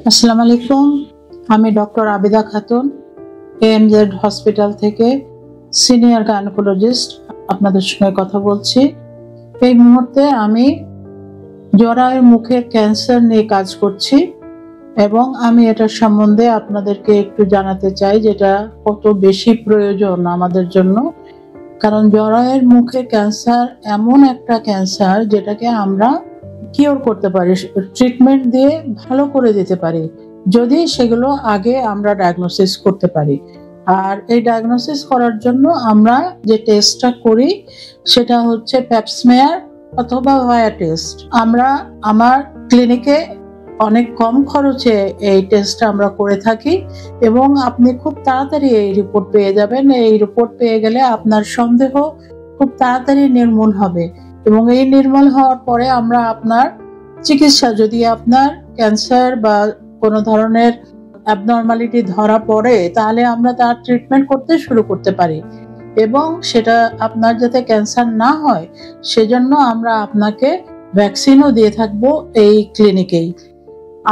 আসসালামু আলাইকুম। আমি doctor Abida Khatun, AMZ hospital থেকে সিনিয়র গাইনোকোলজিস্ট আপনাদের সঙ্গে কথা বলছি। এই মুহূর্তে আমি জরায়ুর মুখের ক্যান্সার নিয়ে কাজ করছি এবং আমি এটার সম্বন্ধে আপনাদেরকে একটু জানাতে চাই যেটা কত বেশি প্রয়োজন আমাদের জন্য। কারণ জরায়ুর মুখের ক্যান্সার এমন একটা ক্যান্সার যেটাকে আমরা কিওর করতে পারি, ট্রিটমেন্ট দিয়ে ভালো করে দিতে পারি যদি সেগুলো আগে আমরা ডায়াগনোসিস করতে পারি। আর এই ডায়াগনোসিস করার জন্য আমরা যে টেস্টটা করি সেটা হচ্ছে প্যাপস্মেয়ার অথবা ভায়া টেস্ট। আমরা আমার ক্লিনিকে অনেক কম খরচে এই টেস্টটা আমরা করে থাকি এবং আপনি খুব তাড়াতাড়ি এই রিপোর্ট পেয়ে যাবেন। এই রিপোর্ট পেয়ে গেলে আপনার সন্দেহ খুব তাড়াতাড়ি নির্মূল হবে এবং এই নির্মূল হওয়ার পরে আমরা আপনার চিকিৎসা, যদি আপনার ক্যান্সার বা কোনো ধরনের অ্যাবনর্মালিটি ধরা পড়ে তাহলে আমরা তার ট্রিটমেন্ট করতে শুরু করতে পারি এবং সেটা আপনার যাতে ক্যান্সার না হয় সেজন্য আমরা আপনাকে ভ্যাকসিনও দিয়ে থাকবো এই ক্লিনিকেই।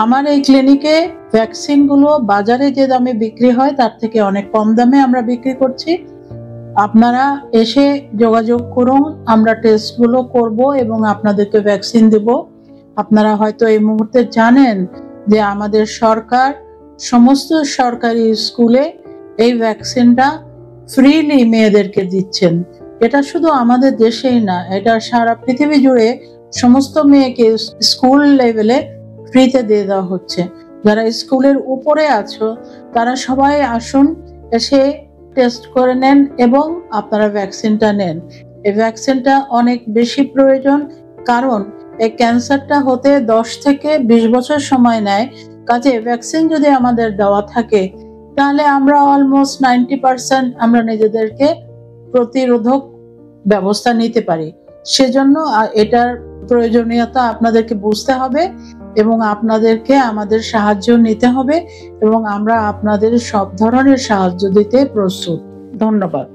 আমার এই ক্লিনিকে ভ্যাকসিনগুলো বাজারে যে দামে বিক্রি হয় তার থেকে অনেক কম দামে আমরা বিক্রি করছি। আপনারা এসে যোগাযোগ করুন, আমরা টেস্টগুলো করব এবং আপনাদেরকে ভ্যাকসিন দেব। আপনারা হয়তো এই মুহূর্তে জানেন যে আমাদের সরকার সমস্ত সরকারি স্কুলে এই ভ্যাকসিনটা ফ্রিলি মেয়েদেরকে দিচ্ছেন। এটা শুধু আমাদের দেশেই না, এটা সারা পৃথিবী জুড়ে সমস্ত মেয়েকে স্কুল লেভেলে ফ্রিতে দিয়ে দেওয়া হচ্ছে। যারা স্কুলের উপরে আছো তারা সবাই আসুন, এসে টেস্ট করে নেন এবং আপনারা ভ্যাকসিনটা নেন। এই ভ্যাকসিনটা অনেক বেশি প্রয়োজন কারণ এই ক্যান্সারটা হতে 10 থেকে 20 বছর সময় নেয়। কাজে ভ্যাকসিন যদি আমাদের দেওয়া থাকে তাহলে আমরা অলমোস্ট 90% আমরা নিজেদেরকে প্রতিরোধক ব্যবস্থা নিতে পারি। সেজন্য এটার প্রয়োজনীয়তা আপনাদেরকে বুঝতে হবে এবং আপনাদেরকে আমাদের সাহায্য নিতে হবে এবং আমরা আপনাদের সব ধরনের সাহায্য দিতে প্রস্তুত। ধন্যবাদ।